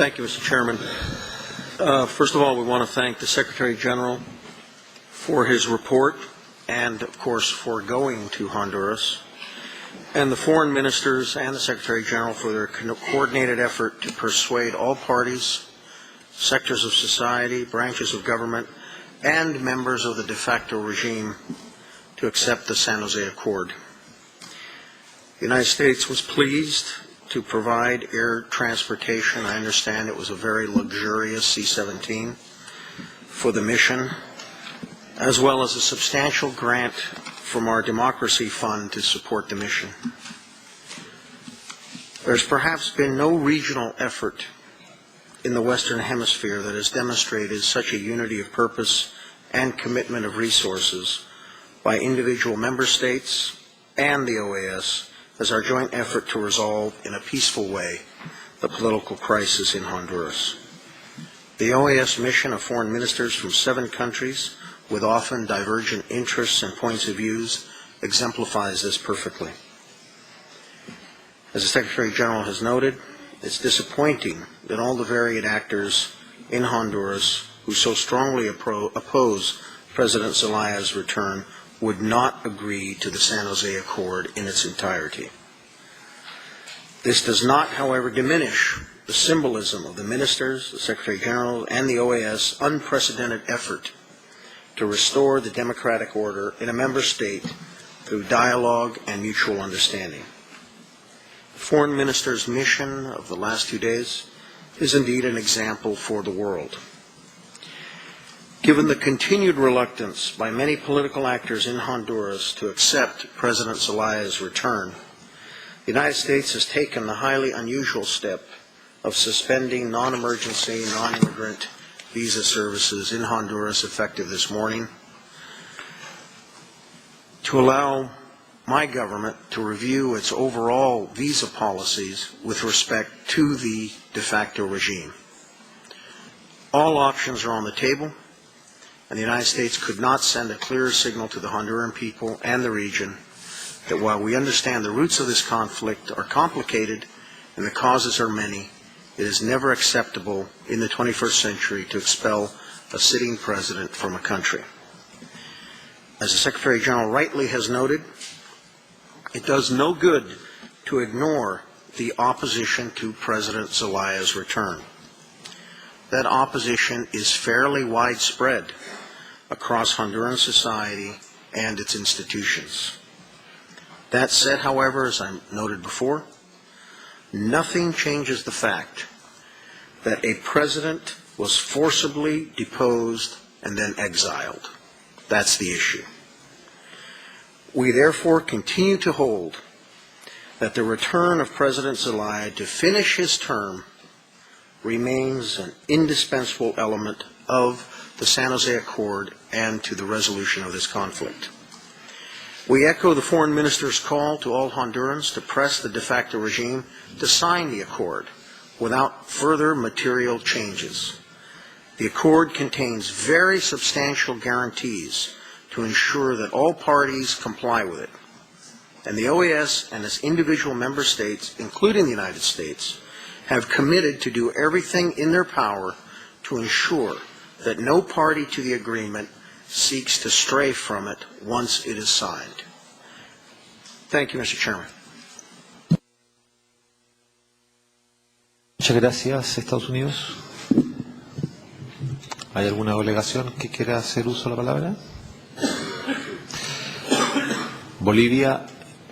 Thank you, Mr. Chairman. First of all, we want to thank the Secretary General for his report and, of course, for going to Honduras, and the foreign ministers and the Secretary General for their coordinated effort to persuade all parties, sectors of society, branches of government, and members of the de facto regime to accept the San Jose Accord. The United States was pleased to provide air transportation. I understand it was a very luxurious C-17 for the mission, as well as a substantial grant from our Democracy Fund to support the mission. There's perhaps been no regional effort in the Western Hemisphere that has demonstrated such a unity of purpose and commitment of resources by individual member states and the OAS as our joint effort to resolve in a peaceful way the political crisis in Honduras. The OAS mission of foreign ministers from 7 countries with often divergent interests and points of views exemplifies this perfectly. As the Secretary General has noted, it's disappointing that all the varied actors in Honduras who so strongly oppose President Zelaya's return would not agree to the San Jose Accord in its entirety. This does not, however, diminish the symbolism of the ministers, the Secretary General, and the OAS unprecedented effort to restore the democratic order in a member state through dialogue and mutual understanding. The foreign minister's mission of the last 2 days is indeed an example for the world. Given the continued reluctance by many political actors in Honduras to accept President Zelaya's return, the United States has taken the highly unusual step of suspending non-emergency, non-immigrant visa services in Honduras effective this morning to allow my government to review its overall visa policies with respect to the de facto regime. All options are on the table, and the United States could not send a clearer signal to the Honduran people and the region that while we understand the roots of this conflict are complicated and the causes are many, it is never acceptable in the 21st century to expel a sitting president from a country. As the Secretary General rightly has noted, it does no good to ignore the opposition to President Zelaya's return. That opposition is fairly widespread across Honduran society and its institutions. That said, however, as I noted before, nothing changes the fact that a president was forcibly deposed and then exiled. That's the issue. We therefore continue to hold that the return of President Zelaya to finish his term remains an indispensable element of the San Jose Accord and to the resolution of this conflict. We echo the foreign minister's call to all Hondurans to press the de facto regime to sign the accord without further material changes. The accord contains very substantial guarantees to ensure that all parties comply with it. And the OAS and its individual member states, including the United States, have committed to do everything in their power to ensure that no party to the agreement seeks to stray from it once it is signed. Thank you, Mr. Chairman. Muchas gracias, Estados Unidos. ¿Hay alguna delegación que quiera hacer uso de la palabra? Bolivia,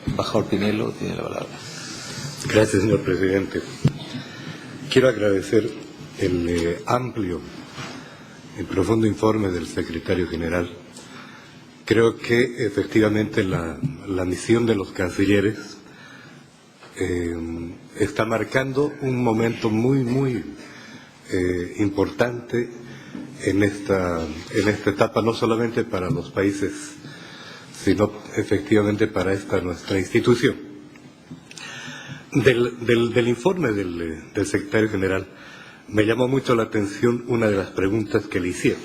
embajador Pinelo, tiene la palabra. Gracias, señor presidente. Quiero agradecer el amplio y profundo informe del secretario general. Creo que efectivamente la misión de los cancilleres está marcando un momento muy importante en esta etapa, no solamente para los países, sino efectivamente para esta nuestra institución. Del informe del secretario general me llamó mucho la atención una de las preguntas que le hicieron.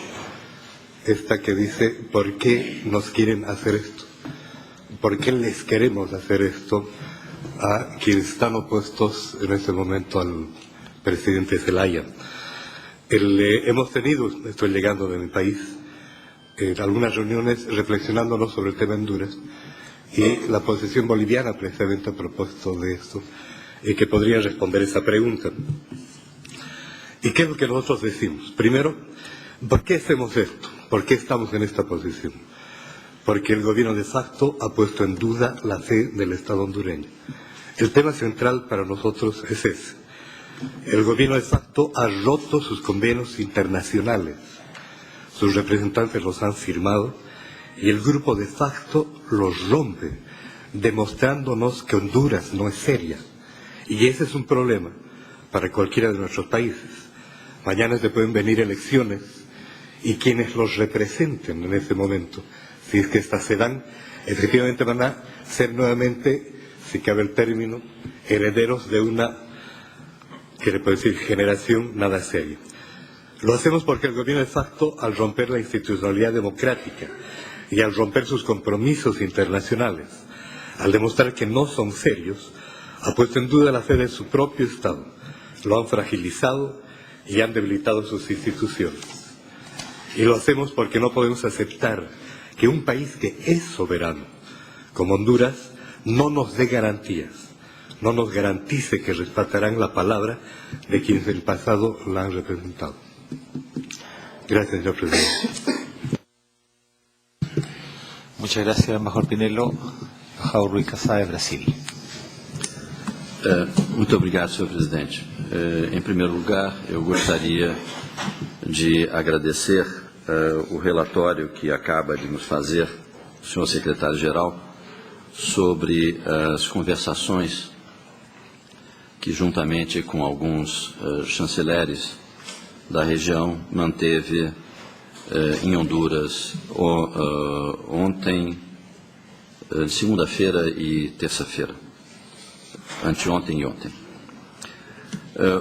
Esta que dice, ¿por qué nos quieren hacer esto? ¿Por qué les queremos hacer esto a quienes están opuestos en este momento al presidente Zelaya. Hemos tenido, estoy llegando de mi país, algunas reuniones reflexionándonos sobre el tema Honduras y la posición boliviana precisamente a propósito de esto, que podría responder esa pregunta. ¿Y qué es lo que nosotros decimos? Primero, ¿por qué hacemos esto? ¿Por qué estamos en esta posición? Porque el gobierno de facto ha puesto en duda la fe del Estado hondureño. El tema central para nosotros es ese. El gobierno de facto ha roto sus convenios internacionales. Sus representantes los han firmado y el grupo de facto los rompe, demostrándonos que Honduras no es seria. Y ese es un problema para cualquiera de nuestros países. Mañana se pueden venir elecciones y quienes los representen en ese momento, si es que estas se dan, efectivamente van a ser nuevamente, si cabe el término, herederos de una, que le puedo decir, generación nada seria. Lo hacemos porque el gobierno de facto, al romper la institucionalidad democrática y al romper sus compromisos internacionales, al demostrar que no son serios, ha puesto en duda la fe de su propio Estado, lo han fragilizado y han debilitado sus instituciones. Y lo hacemos porque no podemos aceptar que un país que es soberano, como Honduras, no nos dé garantías, no nos garantice que respetarán la palabra de quienes en el pasado la han representado. Gracias, señor presidente. Muchas gracias, embajador Pinelo. Embajador Rica, de Brasil. Muito obrigado, senhor presidente. Em primeiro lugar, eu gostaria de agradecer o relatório que acaba de nos fazer o senhor secretário-geral sobre as conversações que, juntamente com alguns chanceleres da região, manteve em Honduras ontem, segunda-feira e terça-feira, anteontem e ontem.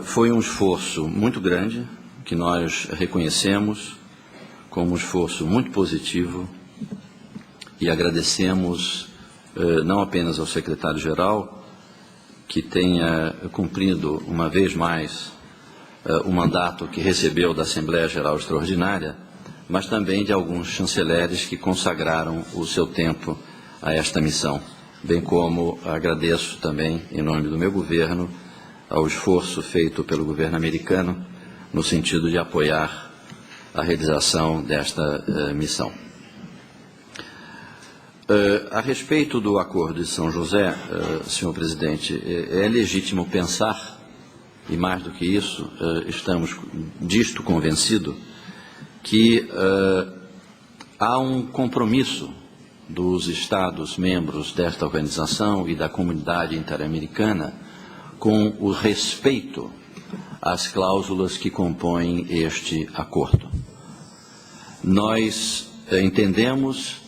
Foi um esforço muito grande, que nós reconhecemos como um esforço muito positivo e agradecemos não apenas ao secretário-geral, que tenha cumprido uma vez mais o mandato que recebeu da Assembleia Geral Extraordinária, mas também de alguns chanceleres que consagraram o seu tempo a esta missão, bem como agradeço também, em nome do meu governo, ao esforço feito pelo governo americano no sentido de apoiar a realização desta missão. A respeito do Acordo de São José, senhor presidente, é legítimo pensar, e mais do que isso, estamos disto convencidos, que há um compromisso dos Estados membros desta organização e da comunidade interamericana com o respeito às cláusulas que compõem este acordo. Nós entendemos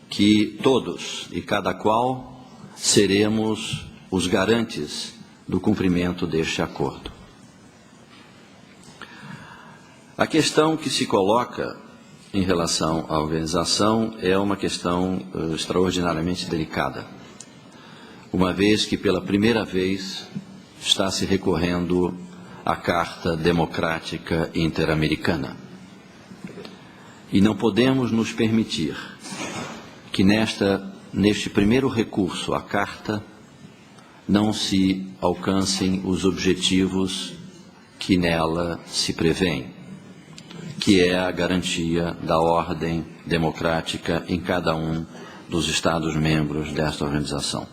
que todos e cada qual seremos os garantes do cumprimento deste acordo. A questão que se coloca em relação à organização é uma questão extraordinariamente delicada, uma vez que pela primeira vez está se recorrendo à Carta Democrática Interamericana. E não podemos nos permitir que neste primeiro recurso à Carta não se alcancem os objetivos que nela se prevêem, que é a garantia da ordem democrática em cada um dos Estados-membros desta organização.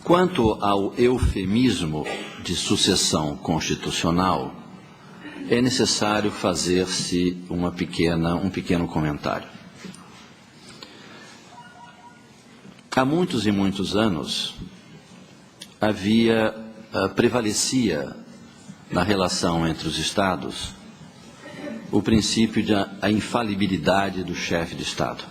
Quanto ao eufemismo de sucessão constitucional, é necessário fazer-se um pequeno comentário. Há muitos e muitos anos prevalecia na relação entre os Estados o princípio da infalibilidade do chefe de Estado.